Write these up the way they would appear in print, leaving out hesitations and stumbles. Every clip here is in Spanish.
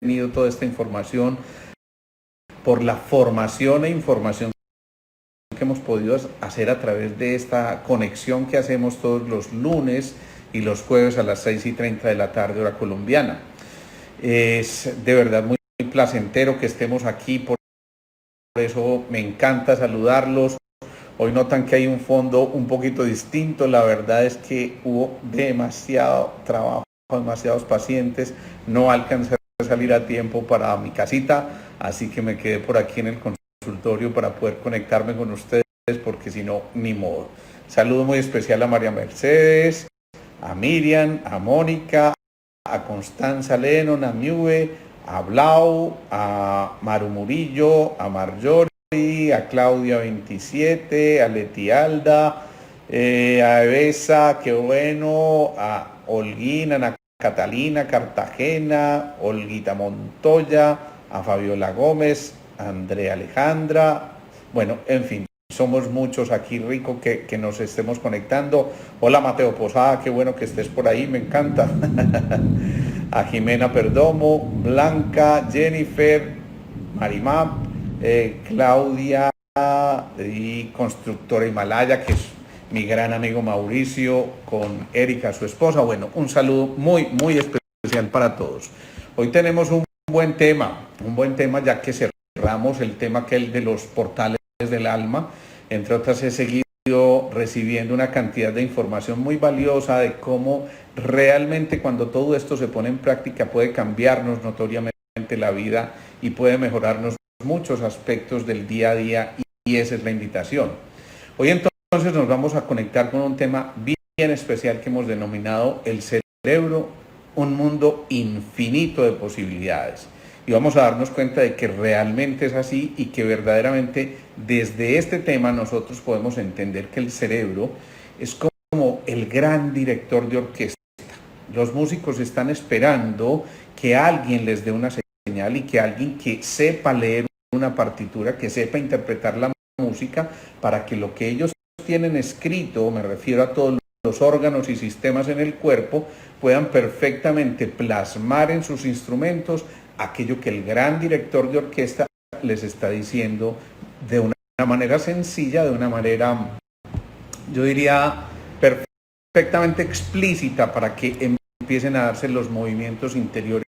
tenido toda esta información, por la formación e información que hemos podido hacer a través de esta conexión que hacemos todos los lunes y los jueves a las 6:30 de la tarde, hora colombiana. Es de verdad muy placentero que estemos aquí, por eso me encanta saludarlos. Hoy notan que hay un fondo un poquito distinto, la verdad es que hubo demasiado trabajo, demasiados pacientes, no alcancé a salir a tiempo para mi casita, así que me quedé por aquí en el consultorio para poder conectarme con ustedes, porque si no, ni modo. Saludo muy especial a María Mercedes, a Miriam, a Mónica, a Constanza Lennon, a Miue, a Blau, a Maru Murillo, a Marjorie, a Claudia 27, a Leti Alda, a Evesa, qué bueno, a Olguín, a Ana Catalina Cartagena, Olguita Montoya, a Fabiola Gómez, a Andrea Alejandra, bueno, en fin, somos muchos aquí, rico que nos estemos conectando. Hola Mateo Posada, qué bueno que estés por ahí, me encanta. A Jimena Perdomo, Blanca, Jennifer, Marimap, Claudia y Constructora Himalaya, que es mi gran amigo Mauricio, con Erika, su esposa. Bueno, un saludo muy especial para todos. Hoy tenemos un buen tema ya que cerramos el tema que es el de los portales del alma. Entre otras, he seguido recibiendo una cantidad de información muy valiosa de cómo realmente cuando todo esto se pone en práctica puede cambiarnos notoriamente la vida y puede mejorarnos muchos aspectos del día a día, y esa es la invitación. Hoy entonces nos vamos a conectar con un tema bien especial que hemos denominado el cerebro, un mundo infinito de posibilidades. Y vamos a darnos cuenta de que realmente es así y que verdaderamente desde este tema nosotros podemos entender que el cerebro es como el gran director de orquesta. Los músicos están esperando que alguien les dé una señal y que alguien que sepa leer una partitura, que sepa interpretar la música, para que lo que ellos tienen escrito, me refiero a todos los órganos y sistemas en el cuerpo, puedan perfectamente plasmar en sus instrumentos aquello que el gran director de orquesta les está diciendo de una manera sencilla, de una manera, yo diría, perfectamente explícita, para que empiecen a darse los movimientos interiores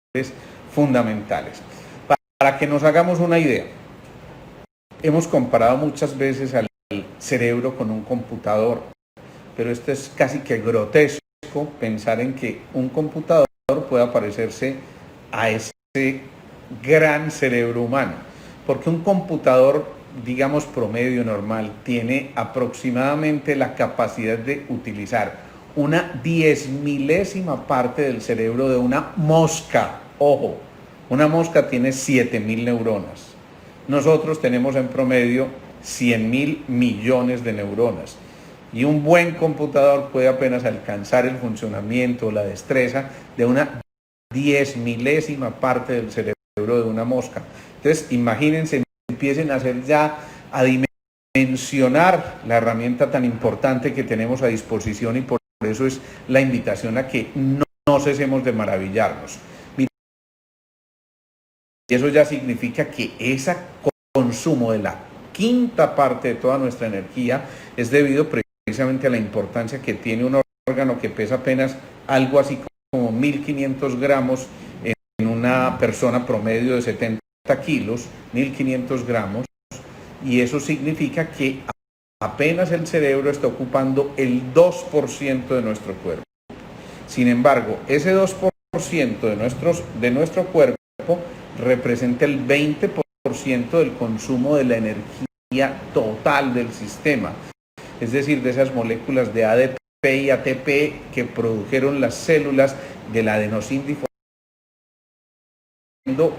fundamentales. Para que nos hagamos una idea, hemos comparado muchas veces al cerebro con un computador, pero esto es casi que grotesco pensar en que un computador pueda parecerse a ese gran cerebro humano, porque un computador, digamos promedio normal, tiene aproximadamente la capacidad de utilizar una 10.000ª parte del cerebro de una mosca. Ojo, una mosca tiene 7.000 neuronas. Nosotros tenemos en promedio 100.000 millones de neuronas. Y un buen computador puede apenas alcanzar el funcionamiento, la destreza de una 10.000ª parte del cerebro de una mosca. Entonces, imagínense, empiecen a hacer ya, a dimensionar la herramienta tan importante que tenemos a disposición, y por eso es la invitación a que no cesemos de maravillarnos. Y eso ya significa que ese consumo de la 1/5 parte de toda nuestra energía es debido precisamente a la importancia que tiene un órgano que pesa apenas algo así como 1.500 gramos en una persona promedio de 70 kilos, 1.500 gramos, y eso significa que apenas el cerebro está ocupando el 2% de nuestro cuerpo. Sin embargo, ese 2% de nuestro cuerpo representa el 20% del consumo de la energía total del sistema, es decir, de esas moléculas de ADP y ATP que produjeron las células del adenosín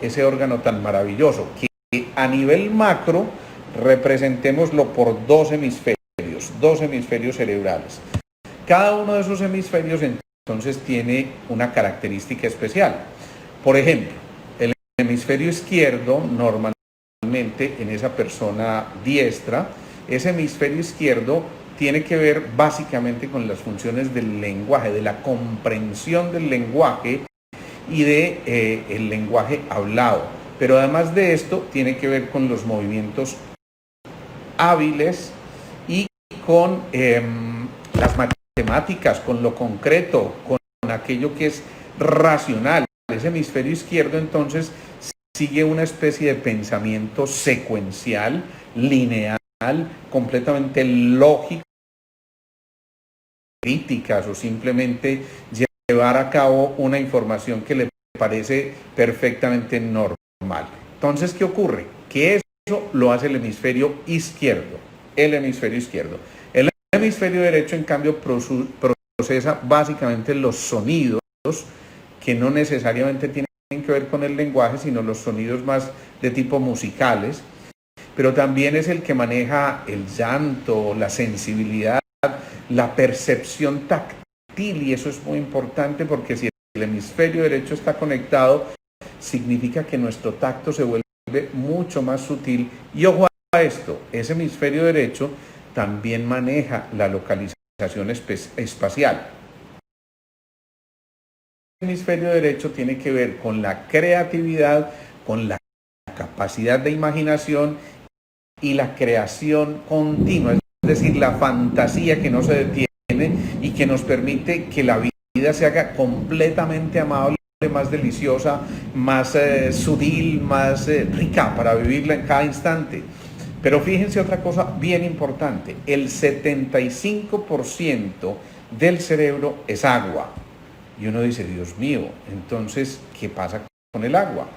ese órgano tan maravilloso, que a nivel macro representémoslo por dos hemisferios cerebrales. Cada uno de esos hemisferios entonces tiene una característica especial. Por ejemplo, el hemisferio izquierdo, normalmente en esa persona diestra, ese hemisferio izquierdo tiene que ver básicamente con las funciones del lenguaje, de la comprensión del lenguaje y de el lenguaje hablado. Pero además de esto, tiene que ver con los movimientos hábiles y con las matemáticas, con lo concreto, con aquello que es racional. Ese hemisferio izquierdo entonces sigue una especie de pensamiento secuencial, lineal, completamente lógico, críticas o simplemente llevar a cabo una información que le parece perfectamente normal. Entonces, ¿qué ocurre? Que eso lo hace el hemisferio izquierdo. El hemisferio izquierdo. El hemisferio derecho, en cambio, procesa básicamente los sonidos que no necesariamente tienen que ver con el lenguaje, sino los sonidos más de tipo musicales, pero también es el que maneja el llanto, la sensibilidad, la percepción táctil, y eso es muy importante porque si el hemisferio derecho está conectado, significa que nuestro tacto se vuelve mucho más sutil. Y ojo a esto, ese hemisferio derecho también maneja la localización espacial. El hemisferio derecho tiene que ver con la creatividad, con la capacidad de imaginación y la creación continua, es decir, la fantasía que no se detiene y que nos permite que la vida se haga completamente amable, más deliciosa, más sutil, más rica para vivirla en cada instante. Pero fíjense otra cosa bien importante, el 75% del cerebro es agua. Y uno dice, Dios mío, entonces, ¿qué pasa con el agua?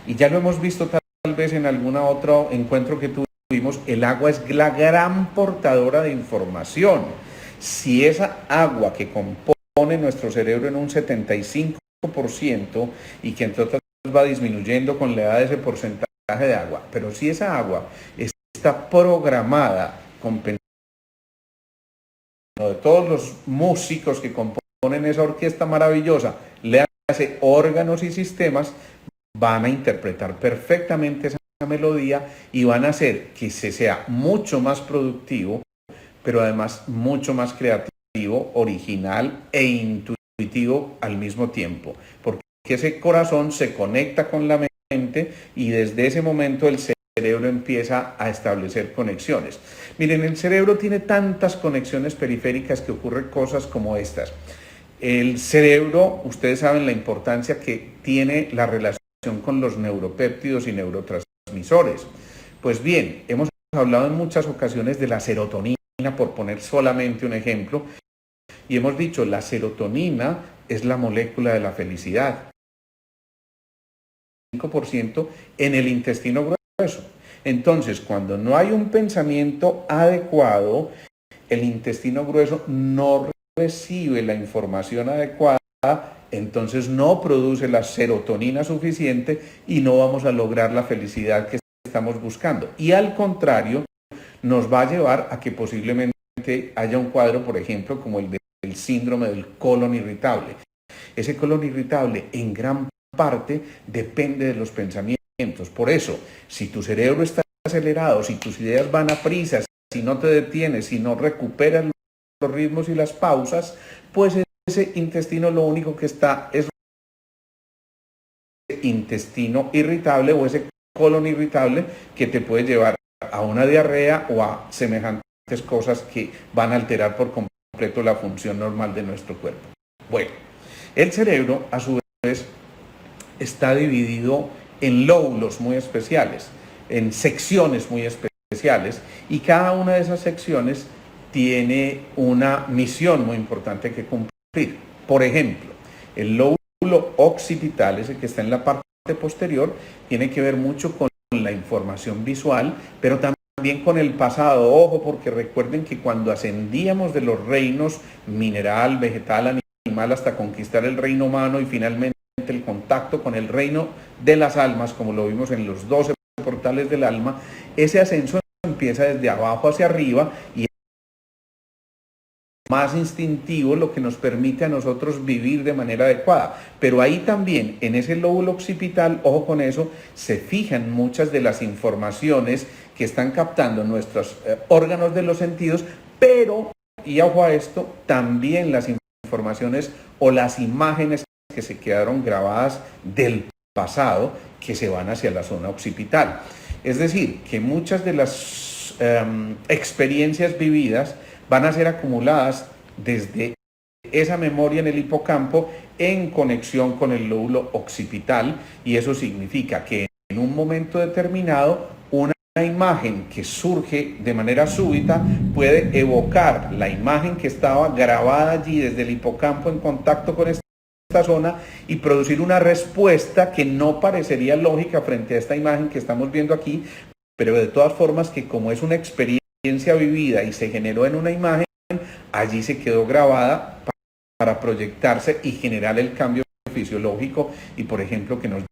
Y ya lo hemos visto tal vez en algún otro encuentro que tuvimos, el agua es la gran portadora de información. Si esa agua que compone nuestro cerebro en un 75% y que entre otras va disminuyendo con la edad de ese porcentaje de agua, pero si esa agua está programada con pensamiento de todos los músicos que componen esa orquesta maravillosa, le hace órganos y sistemas, van a interpretar perfectamente esa melodía y van a hacer que se sea mucho más productivo, pero además mucho más creativo, original e intuitivo al mismo tiempo, porque ese corazón se conecta con la mente y desde ese momento el cerebro empieza a establecer conexiones. Miren, el cerebro tiene tantas conexiones periféricas que ocurren cosas como estas. El cerebro, ustedes saben la importancia que tiene la relación con los neuropéptidos y neurotransmisores. Pues bien, hemos hablado en muchas ocasiones de la serotonina, por poner solamente un ejemplo, y hemos dicho, la serotonina es la molécula de la felicidad. 5% en el intestino grueso. Entonces, cuando no hay un pensamiento adecuado, el intestino grueso no recibe la información adecuada, entonces no produce la serotonina suficiente y no vamos a lograr la felicidad que estamos buscando. Y al contrario, nos va a llevar a que posiblemente haya un cuadro, por ejemplo, como el del síndrome del colon irritable. Ese colon irritable en gran parte depende de los pensamientos. Por eso, si tu cerebro está acelerado, si tus ideas van a prisa, si no te detienes, si no recuperas los ritmos y las pausas, pues ese intestino lo único que está es intestino irritable o ese colon irritable que te puede llevar a una diarrea o a semejantes cosas que van a alterar por completo la función normal de nuestro cuerpo. Bueno, el cerebro a su vez está dividido en lóbulos muy especiales, en secciones muy especiales, y cada una de esas secciones tiene una misión muy importante que cumplir. Por ejemplo, el lóbulo occipital, ese que está en la parte posterior, tiene que ver mucho con la información visual, pero también con el pasado. Ojo, porque recuerden que cuando ascendíamos de los reinos mineral, vegetal, animal, hasta conquistar el reino humano y finalmente el contacto con el reino de las almas, como lo vimos en los 12 portales del alma, ese ascenso empieza desde abajo hacia arriba y más instintivo, lo que nos permite a nosotros vivir de manera adecuada. Pero ahí también, en ese lóbulo occipital, ojo con eso, se fijan muchas de las informaciones que están captando nuestros órganos de los sentidos, pero, y ojo a esto, también las informaciones o las imágenes que se quedaron grabadas del pasado que se van hacia la zona occipital. Es decir, que muchas de las experiencias vividas van a ser acumuladas desde esa memoria en el hipocampo en conexión con el lóbulo occipital, y eso significa que en un momento determinado una imagen que surge de manera súbita puede evocar la imagen que estaba grabada allí desde el hipocampo en contacto con esta zona y producir una respuesta que no parecería lógica frente a esta imagen que estamos viendo aquí, pero de todas formas que como es una experiencia vivida y se generó en una imagen, allí se quedó grabada para proyectarse y generar el cambio fisiológico y, por ejemplo, que nos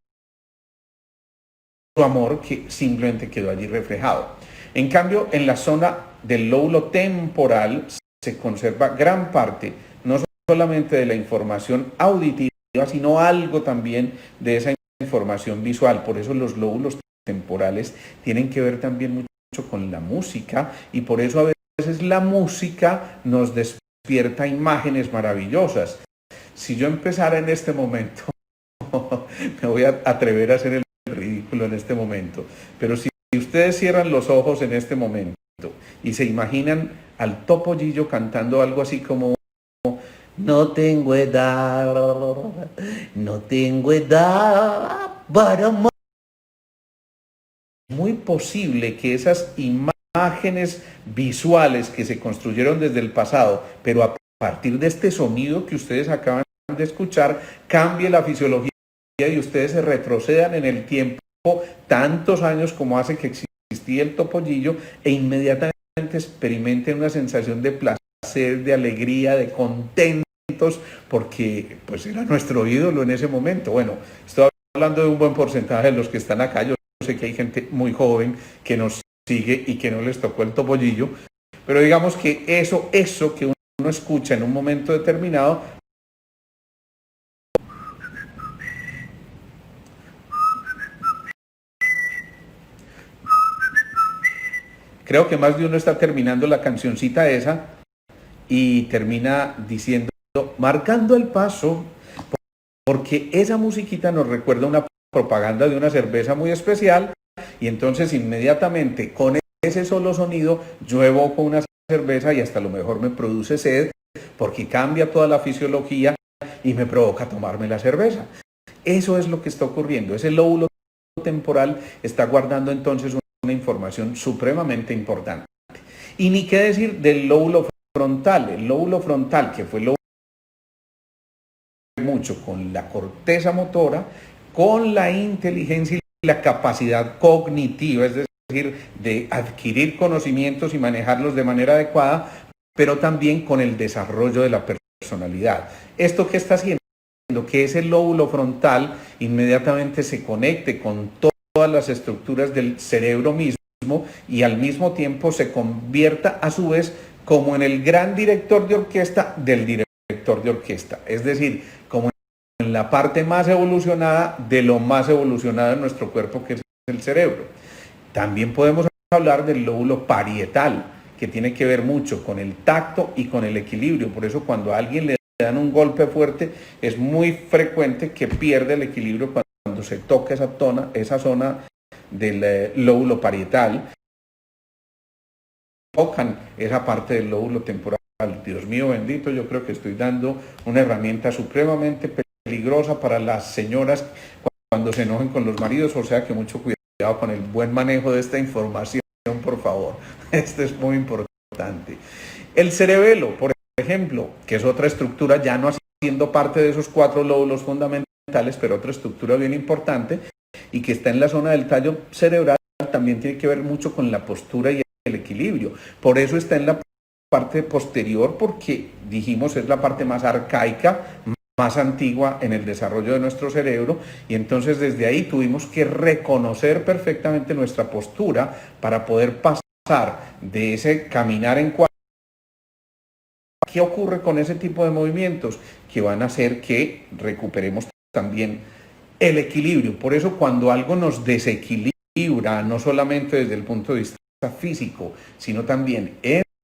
su amor que simplemente quedó allí reflejado. En cambio, en la zona del lóbulo temporal se conserva gran parte, no solamente de la información auditiva, sino algo también de esa información visual. Por eso los lóbulos temporales tienen que ver también mucho con la música, y por eso a veces la música nos despierta imágenes maravillosas. Si yo empezara en este momento, me voy a atrever a hacer el ridículo en este momento, pero si ustedes cierran los ojos en este momento y se imaginan al Topollillo cantando algo así como no tengo edad para amar, muy posible que esas imágenes visuales que se construyeron desde el pasado, pero a partir de este sonido que ustedes acaban de escuchar, cambie la fisiología y ustedes se retrocedan en el tiempo tantos años como hace que existía el Topollillo, e inmediatamente experimenten una sensación de placer, de alegría, de contentos, porque pues era nuestro ídolo en ese momento. Bueno, estoy hablando de un buen porcentaje de los que están acá. Yo sé que hay gente muy joven que nos sigue y que no les tocó el Topollillo, pero digamos que eso que uno escucha en un momento determinado, creo que más de uno está terminando la cancioncita esa y termina diciendo, marcando el paso, porque esa musiquita nos recuerda una propaganda de una cerveza muy especial, y entonces inmediatamente con ese solo sonido yo evoco una cerveza y hasta a lo mejor me produce sed, porque cambia toda la fisiología y me provoca tomarme la cerveza. Eso es lo que está ocurriendo. Ese lóbulo temporal está guardando entonces una información supremamente importante. Y ni qué decir del lóbulo frontal. El lóbulo frontal, que fue el lóbulo mucho con la corteza motora, con la inteligencia y la capacidad cognitiva, es decir, de adquirir conocimientos y manejarlos de manera adecuada, pero también con el desarrollo de la personalidad. ¿Esto qué está haciendo? Que ese lóbulo frontal inmediatamente se conecte con todas las estructuras del cerebro mismo y al mismo tiempo se convierta a su vez como en el gran director de orquesta del director de orquesta, es decir, como en la parte más evolucionada de lo más evolucionado en nuestro cuerpo, que es el cerebro. También podemos hablar del lóbulo parietal, que tiene que ver mucho con el tacto y con el equilibrio. Por eso cuando a alguien le dan un golpe fuerte, es muy frecuente que pierde el equilibrio cuando se toca esa zona del lóbulo parietal. Tocan esa parte del lóbulo temporal. Dios mío bendito, yo creo que estoy dando una herramienta supremamente peligrosa para las señoras cuando se enojen con los maridos, o sea que mucho cuidado con el buen manejo de esta información, por favor. Esto es muy importante. El cerebelo, por ejemplo, que es otra estructura, ya no haciendo parte de esos 4 lóbulos fundamentales, pero otra estructura bien importante y que está en la zona del tallo cerebral, también tiene que ver mucho con la postura y el equilibrio. Por eso está en la parte posterior, porque dijimos es la parte más arcaica, más antigua en el desarrollo de nuestro cerebro, y entonces desde ahí tuvimos que reconocer perfectamente nuestra postura para poder pasar de ese caminar en cuatro. ¿Qué ocurre con ese tipo de movimientos? Que van a hacer que recuperemos también el equilibrio. Por eso cuando algo nos desequilibra, no solamente desde el punto de vista físico, sino también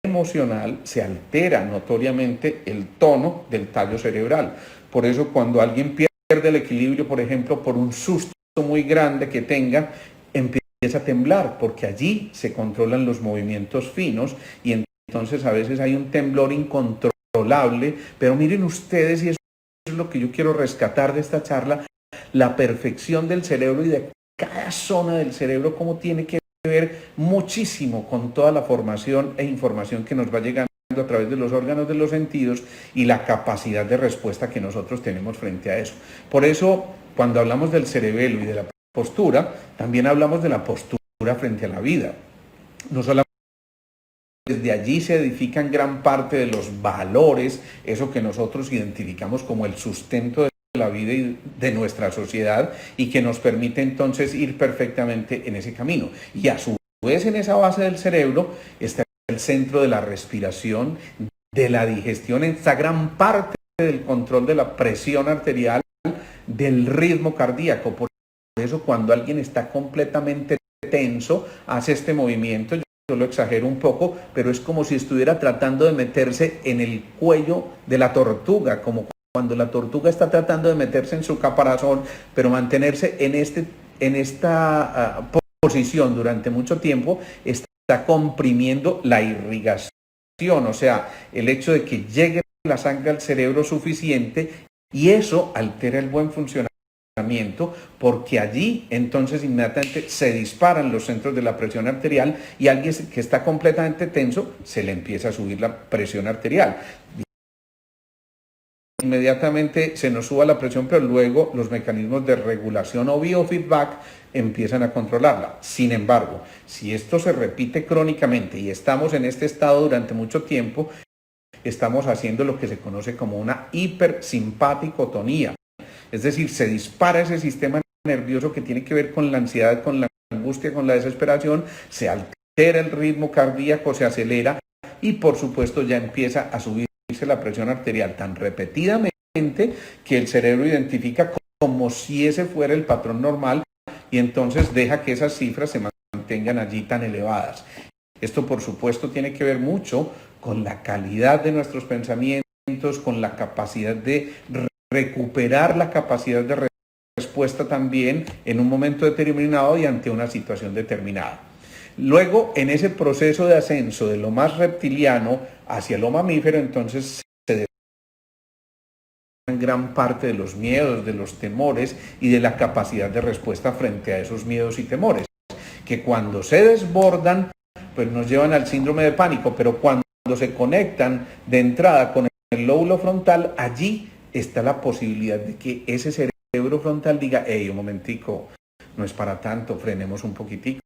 emocional, se altera notoriamente el tono del tallo cerebral. Por eso cuando alguien pierde el equilibrio, por ejemplo, por un susto muy grande que tenga, empieza a temblar, porque allí se controlan los movimientos finos y entonces a veces hay un temblor incontrolable. Pero miren ustedes, y eso es lo que yo quiero rescatar de esta charla, la perfección del cerebro y de cada zona del cerebro, cómo tiene que ver muchísimo con toda la formación e información que nos va llegando a través de los órganos de los sentidos y la capacidad de respuesta que nosotros tenemos frente a eso. Por eso, cuando hablamos del cerebelo y de la postura, también hablamos de la postura frente a la vida. No solamente desde allí se edifican gran parte de los valores, eso que nosotros identificamos como el sustento de la vida y de nuestra sociedad, y que nos permite entonces ir perfectamente en ese camino. Y a su vez, en esa base del cerebro está el centro de la respiración, de la digestión, esta gran parte del control de la presión arterial, del ritmo cardíaco. Por eso cuando alguien está completamente tenso, hace este movimiento. Yo lo exagero un poco, pero es como si estuviera tratando de meterse en el cuello de la tortuga, como cuando la tortuga está tratando de meterse en su caparazón, pero mantenerse en esta posición durante mucho tiempo, está comprimiendo la irrigación, o sea, el hecho de que llegue la sangre al cerebro suficiente, y eso altera el buen funcionamiento, porque allí entonces inmediatamente se disparan los centros de la presión arterial, y alguien que está completamente tenso se le empieza a subir la presión arterial. Inmediatamente se nos suba la presión, pero luego los mecanismos de regulación o biofeedback empiezan a controlarla. Sin embargo, si esto se repite crónicamente y estamos en este estado durante mucho tiempo, estamos haciendo lo que se conoce como una hipersimpaticotonía. Es decir, se dispara ese sistema nervioso que tiene que ver con la ansiedad, con la angustia, con la desesperación, se altera el ritmo cardíaco, se acelera y por supuesto ya empieza a subirse la presión arterial tan repetidamente que el cerebro identifica como si ese fuera el patrón normal, y entonces deja que esas cifras se mantengan allí tan elevadas. Esto por supuesto tiene que ver mucho con la calidad de nuestros pensamientos, con la capacidad de recuperar la capacidad de respuesta también en un momento determinado y ante una situación determinada. Luego, en ese proceso de ascenso de lo más reptiliano hacia lo mamífero, entonces se desarrollan gran parte de los miedos, de los temores y de la capacidad de respuesta frente a esos miedos y temores, que cuando se desbordan, pues nos llevan al síndrome de pánico, pero cuando se conectan de entrada con el lóbulo frontal, allí está la posibilidad de que ese cerebro frontal diga, hey, un momentico, no es para tanto, frenemos un poquitico.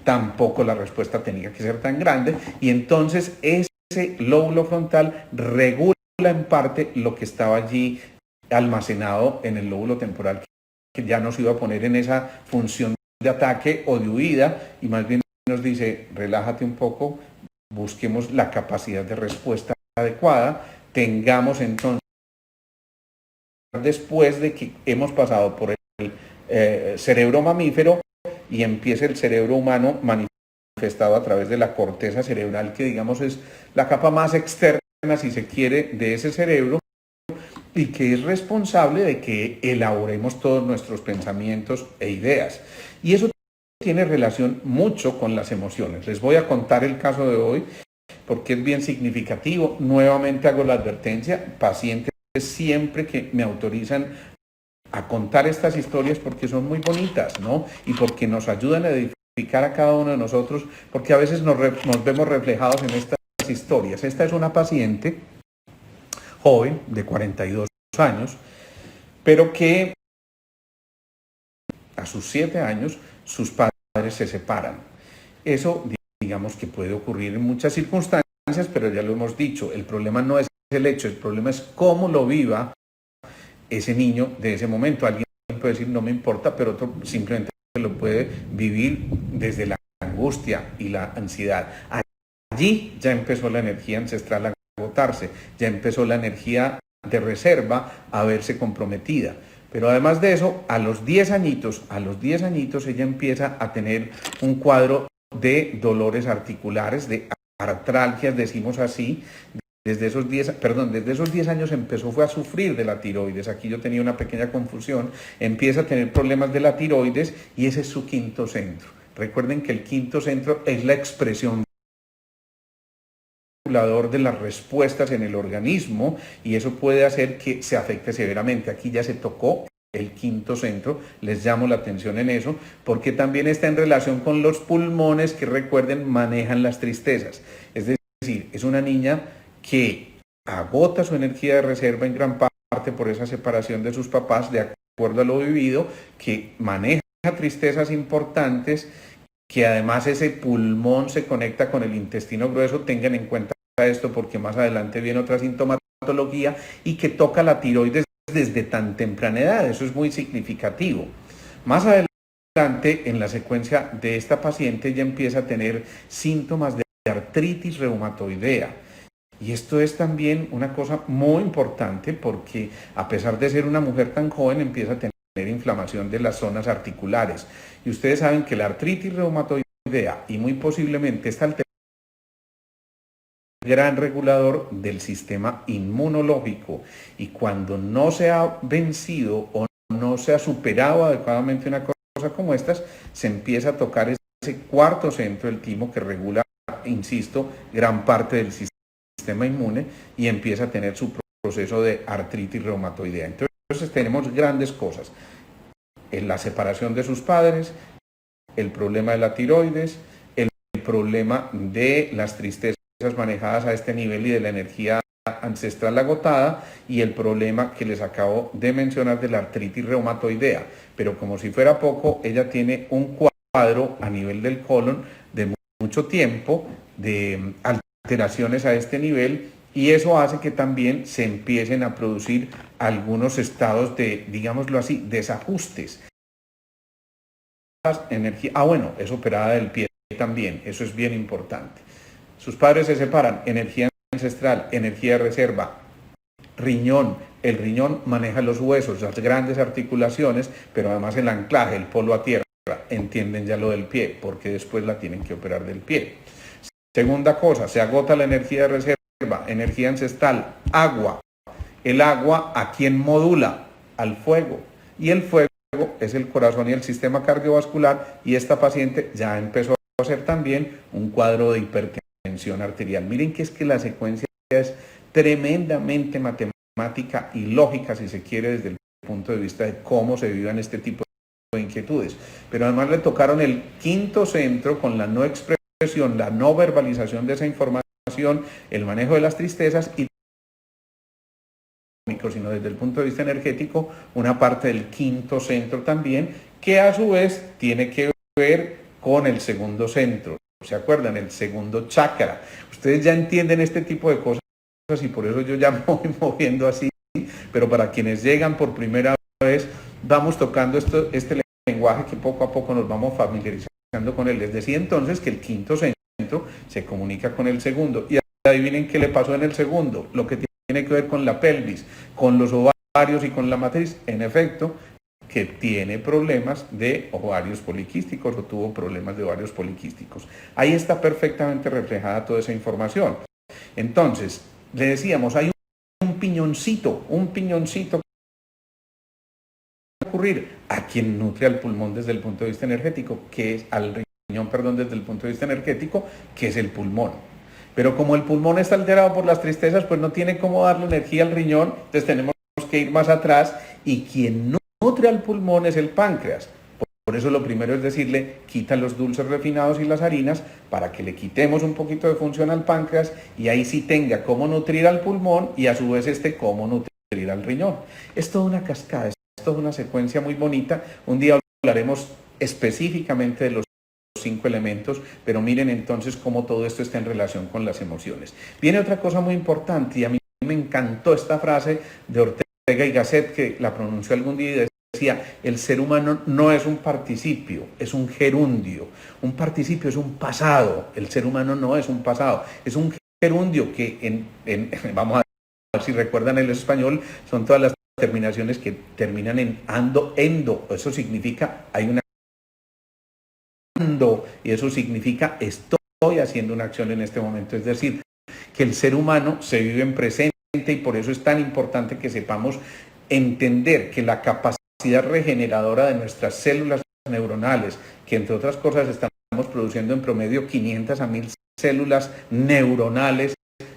Tampoco la respuesta tenía que ser tan grande, y entonces ese lóbulo frontal regula en parte lo que estaba allí almacenado en el lóbulo temporal, que ya nos iba a poner en esa función de ataque o de huida, y más bien nos dice, relájate un poco, busquemos la capacidad de respuesta adecuada, tengamos entonces, después de que hemos pasado por el cerebro mamífero y empieza el cerebro humano manifestado a través de la corteza cerebral, que digamos es la capa más externa, si se quiere, de ese cerebro, y que es responsable de que elaboremos todos nuestros pensamientos e ideas. Y eso tiene relación mucho con las emociones. Les voy a contar el caso de hoy porque es bien significativo. Nuevamente hago la advertencia, pacientes siempre que me autorizan a contar estas historias porque son muy bonitas, ¿no? Y porque nos ayudan a edificar a cada uno de nosotros, porque a veces nos vemos reflejados en estas historias. Esta es una paciente joven de 42 años, pero que a sus 7 años sus padres se separan. Eso, digamos que puede ocurrir en muchas circunstancias, pero ya lo hemos dicho, el problema no es el hecho, el problema es cómo lo viva ese niño de ese momento. Alguien puede decir, no me importa, pero otro simplemente lo puede vivir desde la angustia y la ansiedad. Allí ya empezó la energía ancestral a agotarse, ya empezó la energía de reserva a verse comprometida. Pero además de eso, a los 10 añitos ella empieza a tener un cuadro de dolores articulares, de artralgias, decimos así, desde esos 10 años fue a sufrir de la tiroides. Aquí yo tenía una pequeña confusión. Empieza a tener problemas de la tiroides y ese es su quinto centro. Recuerden que el quinto centro es la expresión regulador de las respuestas en el organismo y eso puede hacer que se afecte severamente. Aquí ya se tocó el quinto centro, les llamo la atención en eso, porque también está en relación con los pulmones que, recuerden, manejan las tristezas. Es decir, es una niña que agota su energía de reserva en gran parte por esa separación de sus papás, de acuerdo a lo vivido, que maneja tristezas importantes, que además ese pulmón se conecta con el intestino grueso. Tengan en cuenta esto porque más adelante viene otra sintomatología y que toca la tiroides desde tan temprana edad. Eso es muy significativo. Más adelante, en la secuencia de esta paciente, ella empieza a tener síntomas de artritis reumatoidea. Y esto es también una cosa muy importante porque a pesar de ser una mujer tan joven, empieza a tener inflamación de las zonas articulares. Y ustedes saben que la artritis reumatoidea y muy posiblemente esta alteración gran regulador del sistema inmunológico, y cuando no se ha vencido o no se ha superado adecuadamente una cosa como estas, se empieza a tocar ese cuarto centro del timo que regula, insisto, gran parte del sistema inmune y empieza a tener su proceso de artritis reumatoidea. Entonces tenemos grandes cosas: en la separación de sus padres, el problema de la tiroides, el problema de las tristezas manejadas a este nivel y de la energía ancestral agotada, y el problema que les acabo de mencionar de la artritis reumatoidea. Pero como si fuera poco, ella tiene un cuadro a nivel del colon de mucho tiempo de alteraciones a este nivel, y eso hace que también se empiecen a producir algunos estados de, digámoslo así, desajustes. Bueno, es operada del pie también, eso es bien importante. Sus padres se separan: energía ancestral, energía de reserva, riñón. El riñón maneja los huesos, las grandes articulaciones, pero además el anclaje, el polo a tierra. Entienden ya lo del pie, porque después la tienen que operar del pie. Segunda cosa, se agota la energía de reserva, energía ancestral, agua. El agua, ¿a quién modula? Al fuego. Y el fuego es el corazón y el sistema cardiovascular, y esta paciente ya empezó a hacer también un cuadro de hipertensión arterial. Miren que es que la secuencia es tremendamente matemática y lógica, si se quiere, desde el punto de vista de cómo se vivan este tipo de inquietudes. Pero además le tocaron el quinto centro con la no expresión, la no verbalización de esa información, el manejo de las tristezas, y sino desde el punto de vista energético, una parte del quinto centro también, que a su vez tiene que ver con el segundo centro. ¿Se acuerdan? El segundo chakra. Ustedes ya entienden este tipo de cosas y por eso yo ya me voy moviendo así, pero para quienes llegan por primera vez, vamos tocando este lenguaje que poco a poco nos vamos familiarizando con él. Les decía entonces que el quinto centro se comunica con el segundo, y adivinen qué le pasó en el segundo, lo que tiene que ver con la pelvis, con los ovarios y con la matriz. En efecto, que tiene problemas de ovarios poliquísticos o tuvo problemas de ovarios poliquísticos. Ahí está perfectamente reflejada toda esa información. Entonces, le decíamos, hay un piñoncito que ocurrir a quien nutre al pulmón desde el punto de vista energético, que es al riñón, perdón, desde el punto de vista energético, que es el pulmón. Pero como el pulmón está alterado por las tristezas, pues no tiene cómo darle energía al riñón, entonces tenemos que ir más atrás, y quien nutre al pulmón es el páncreas. Por eso lo primero es decirle: quita los dulces refinados y las harinas, para que le quitemos un poquito de función al páncreas, y ahí sí tenga cómo nutrir al pulmón, y a su vez cómo nutrir al riñón. Es toda una cascada, es toda una secuencia muy bonita. Un día hablaremos específicamente de los 5 elementos, pero miren entonces cómo todo esto está en relación con las emociones. Viene otra cosa muy importante, y a mí me encantó esta frase de Ortega y Gasset, que la pronunció algún día y decía: el ser humano no es un participio, es un gerundio. Un participio es un pasado, el ser humano no es un pasado, es un gerundio que vamos a ver si recuerdan el español, son todas las terminaciones que terminan en ando, endo. Eso significa hay una y eso significa estoy haciendo una acción en este momento. Es decir, que el ser humano se vive en presente y por eso es tan importante que sepamos entender que la capacidad regeneradora de nuestras células neuronales, que entre otras cosas estamos produciendo en promedio 500 a 1000 células neuronales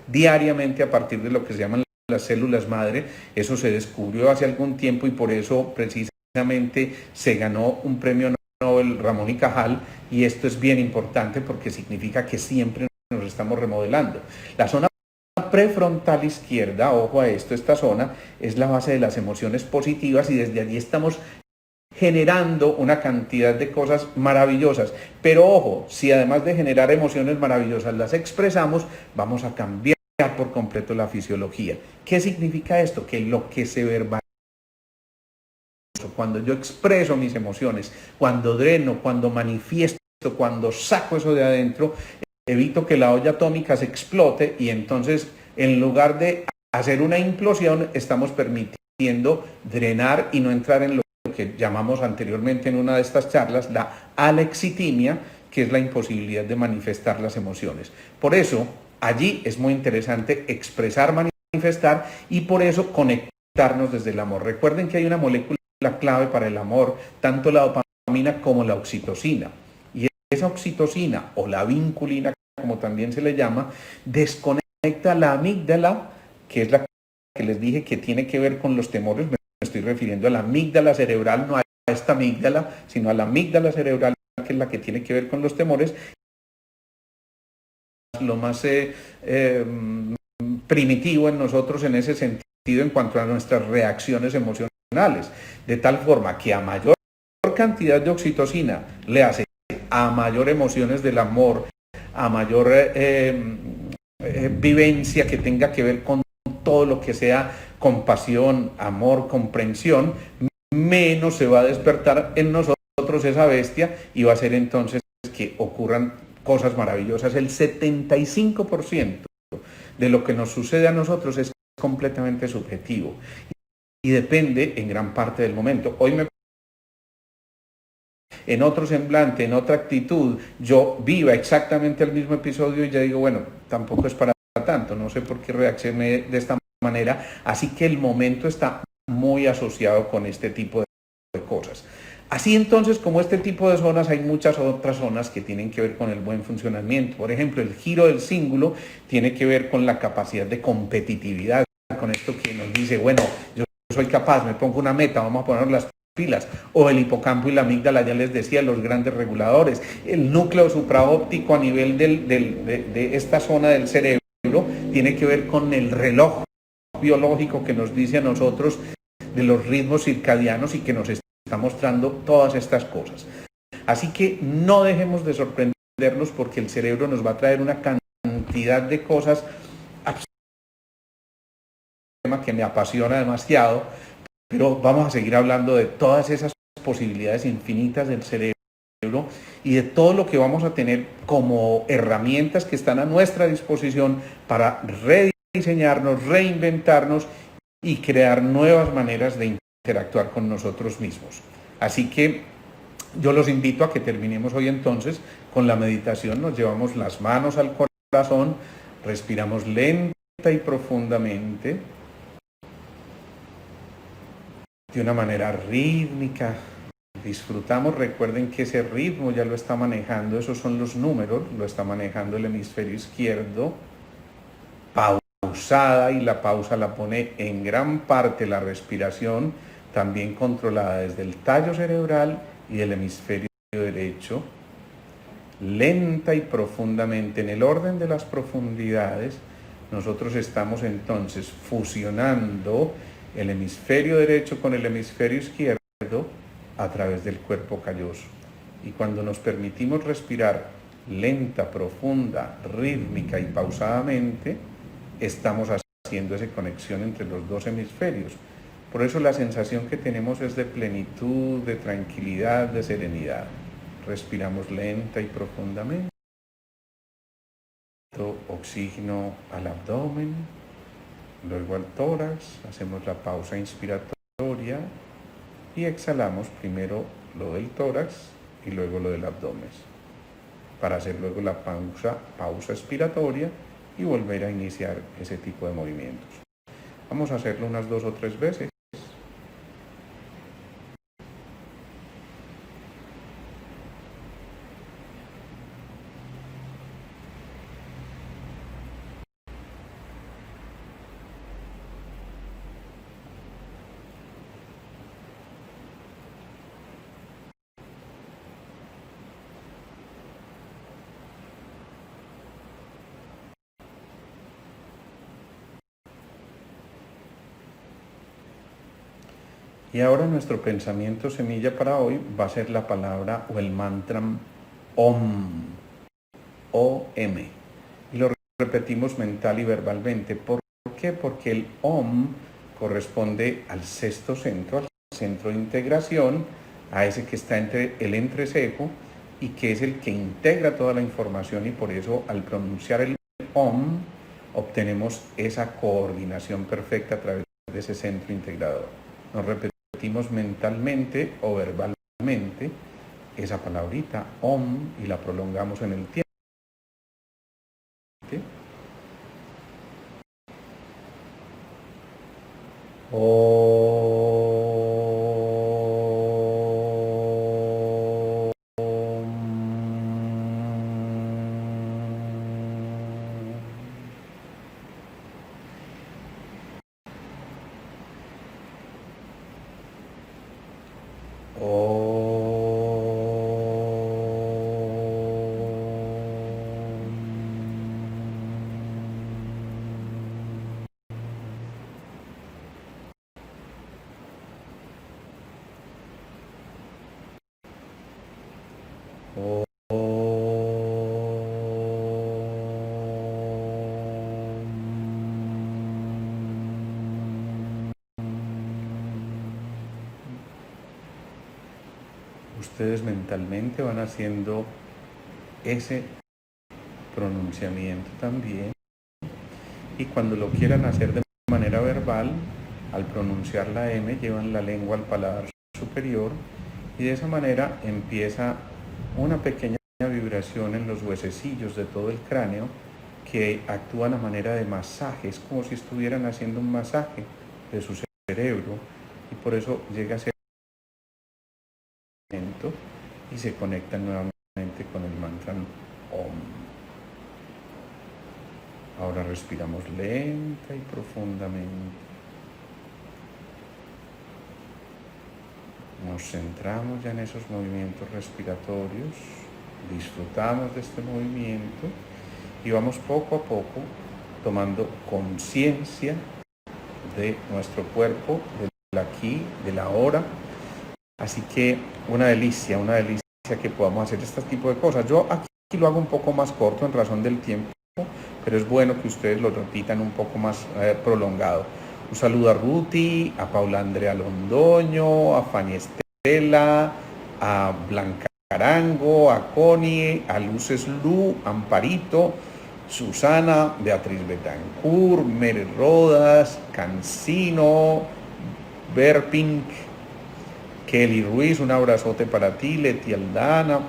diariamente a partir de lo que se llaman las células madre, eso se descubrió hace algún tiempo y por eso precisamente se ganó un premio Nobel Ramón y Cajal, y esto es bien importante porque significa que siempre nos estamos remodelando. La zona prefrontal izquierda, ojo a esto, esta zona es la base de las emociones positivas y desde allí estamos generando una cantidad de cosas maravillosas. Pero ojo, si además de generar emociones maravillosas las expresamos, vamos a cambiar por completo la fisiología. ¿Qué significa esto? Que lo que se verbaliza, cuando yo expreso mis emociones, cuando dreno, cuando manifiesto, cuando saco eso de adentro, evito que la olla atómica se explote y entonces en lugar de hacer una implosión estamos permitiendo drenar y no entrar en lo que llamamos anteriormente en una de estas charlas la alexitimia, que es la imposibilidad de manifestar las emociones. Por eso allí es muy interesante expresar, manifestar y por eso conectarnos desde el amor. Recuerden que hay una molécula clave para el amor, tanto la dopamina como la oxitocina. Y esa oxitocina o la vinculina, como también se le llama, desconecta la amígdala, que es la que les dije que tiene que ver con los temores. Me estoy refiriendo a la amígdala cerebral, no a esta amígdala, sino a la amígdala cerebral, que es la que tiene que ver con los temores. Lo más primitivo en nosotros en ese sentido en cuanto a nuestras reacciones emocionales, de tal forma que a mayor cantidad de oxitocina le hace a mayor emociones del amor, a mayor vivencia que tenga que ver con todo lo que sea compasión, amor, comprensión, menos se va a despertar en nosotros esa bestia y va a ser entonces que ocurran cosas maravillosas. El 75% de lo que nos sucede a nosotros es completamente subjetivo y depende en gran parte del momento. Hoy en otro semblante, en otra actitud, yo viva exactamente el mismo episodio y ya digo, bueno, tampoco es para tanto, no sé por qué reaccioné de esta manera, así que el momento está muy asociado con este tipo de cosas. Así entonces, como este tipo de zonas, hay muchas otras zonas que tienen que ver con el buen funcionamiento. Por ejemplo, el giro del cíngulo tiene que ver con la capacidad de competitividad, con esto que nos dice, bueno, yo soy capaz, me pongo una meta, vamos a poner las pilas. O el hipocampo y la amígdala, ya les decía, los grandes reguladores. El núcleo supraóptico a nivel de esta zona del cerebro tiene que ver con el reloj biológico que nos dice a nosotros de los ritmos circadianos y que nos está mostrando todas estas cosas. Así que no dejemos de sorprendernos porque el cerebro nos va a traer una cantidad de cosas que me apasiona demasiado, pero vamos a seguir hablando de todas esas posibilidades infinitas del cerebro y de todo lo que vamos a tener como herramientas que están a nuestra disposición para rediseñarnos, reinventarnos y crear nuevas maneras de interactuar con nosotros mismos. Así que yo los invito a que terminemos hoy entonces con la meditación. Nos llevamos las manos al corazón, respiramos lenta y profundamente, de una manera rítmica. Disfrutamos, recuerden que ese ritmo ya lo está manejando, esos son los números, lo está manejando el hemisferio izquierdo, pausada, y la pausa la pone en gran parte la respiración, también controlada desde el tallo cerebral y el hemisferio derecho, lenta y profundamente, en el orden de las profundidades. Nosotros estamos entonces fusionando el hemisferio derecho con el hemisferio izquierdo a través del cuerpo calloso. Y cuando nos permitimos respirar lenta, profunda, rítmica y pausadamente, estamos haciendo esa conexión entre los dos hemisferios. Por eso la sensación que tenemos es de plenitud, de tranquilidad, de serenidad. Respiramos lenta y profundamente. Oxígeno al abdomen, luego al tórax, hacemos la pausa inspiratoria y exhalamos primero lo del tórax y luego lo del abdomen, para hacer luego la pausa expiratoria y volver a iniciar ese tipo de movimientos. Vamos a hacerlo unas 2 o 3 veces. Y ahora nuestro pensamiento semilla para hoy va a ser la palabra o el mantra OM, O-M. Y lo repetimos mental y verbalmente. ¿Por qué? Porque el OM corresponde al sexto centro, al centro de integración, a ese que está entre el entrecejo y que es el que integra toda la información, y por eso al pronunciar el OM obtenemos esa coordinación perfecta a través de ese centro integrador. Nos repetimos mentalmente o verbalmente esa palabrita OM y la prolongamos en el tiempo. Ustedes mentalmente van haciendo ese pronunciamiento también, y cuando lo quieran hacer de manera verbal, al pronunciar la M llevan la lengua al paladar superior, y de esa manera empieza una pequeña vibración en los huesecillos de todo el cráneo que actúan a manera de masaje. Es como si estuvieran haciendo un masaje de su cerebro, y por eso llega a ser y se conectan nuevamente con el mantra OM. Ahora respiramos lenta y profundamente. Nos centramos ya en esos movimientos respiratorios, disfrutamos de este movimiento y vamos poco a poco tomando conciencia de nuestro cuerpo, del aquí, del ahora. Así que una delicia que podamos hacer este tipo de cosas. Yo aquí lo hago un poco más corto en razón del tiempo, pero es bueno que ustedes lo repitan un poco más prolongado. Un saludo a Ruti, a Paula Andrea Londoño, a Fanny Estela, a Blanca Arango, a Connie, a Luces Lu, Amparito, Susana, Beatriz Betancourt, Mere Rodas, Cancino, Berpink, Kelly Ruiz, un abrazote para ti, Leti Aldana,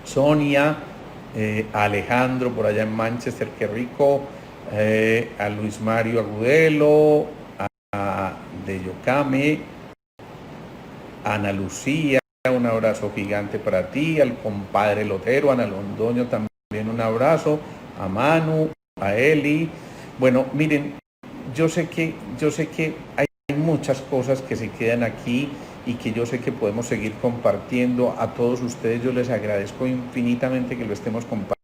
Sonia, Alejandro por allá en Manchester, qué rico, a Luis Mario Agudelo, a Deyocame, a Ana Lucía, un abrazo gigante para ti, al compadre Lotero, a Ana Londoño también un abrazo, a Manu, a Eli. Bueno, miren, yo sé que hay muchas cosas que se quedan aquí y que yo sé que podemos seguir compartiendo. A todos ustedes yo les agradezco infinitamente que lo estemos compartiendo,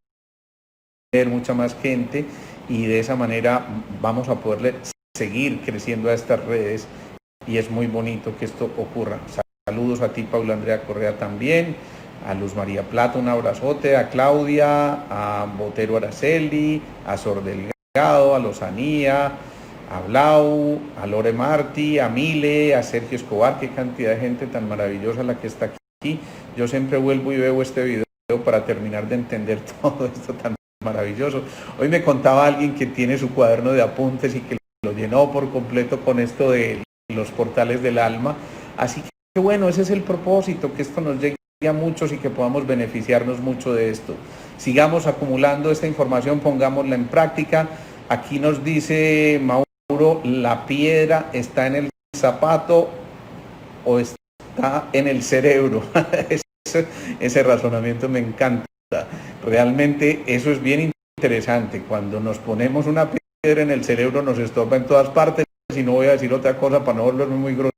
mucha más gente, y de esa manera vamos a poderle seguir creciendo a estas redes, y es muy bonito que esto ocurra. Saludos a ti, Paula Andrea Correa, también, a Luz María Plata, un abrazote, a Claudia, a Botero Araceli, a Sor Delgado, a Lozanía, a Blau, a Lore Martí, a Mile, a Sergio Escobar. Qué cantidad de gente tan maravillosa la que está aquí. Yo siempre vuelvo y veo este video para terminar de entender todo esto tan maravilloso. Hoy me contaba alguien que tiene su cuaderno de apuntes y que lo llenó por completo con esto de los portales del alma. Así que bueno, ese es el propósito, que esto nos llegue a muchos y que podamos beneficiarnos mucho de esto. Sigamos acumulando esta información, pongámosla en práctica. Aquí nos dice Mauro, la piedra está en el zapato o está en el cerebro. Ese razonamiento me encanta. Realmente eso es bien interesante. Cuando nos ponemos una piedra en el cerebro nos estorba en todas partes. Y no voy a decir otra cosa para no volverme muy grosero.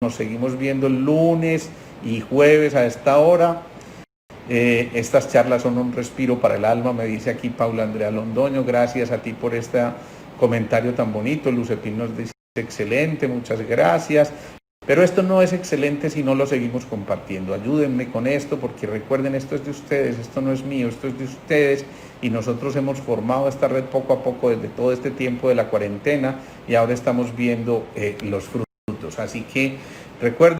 Nos seguimos viendo el lunes y jueves a esta hora. Estas charlas son un respiro para el alma, me dice aquí Paula Andrea Londoño. Gracias a ti por este comentario tan bonito. Lucepín nos dice excelente, muchas gracias. Pero esto no es excelente si no lo seguimos compartiendo. Ayúdenme con esto, porque recuerden, esto es de ustedes, esto no es mío, esto es de ustedes. Y nosotros hemos formado esta red poco a poco desde todo este tiempo de la cuarentena y ahora estamos viendo los frutos. Así que recuerden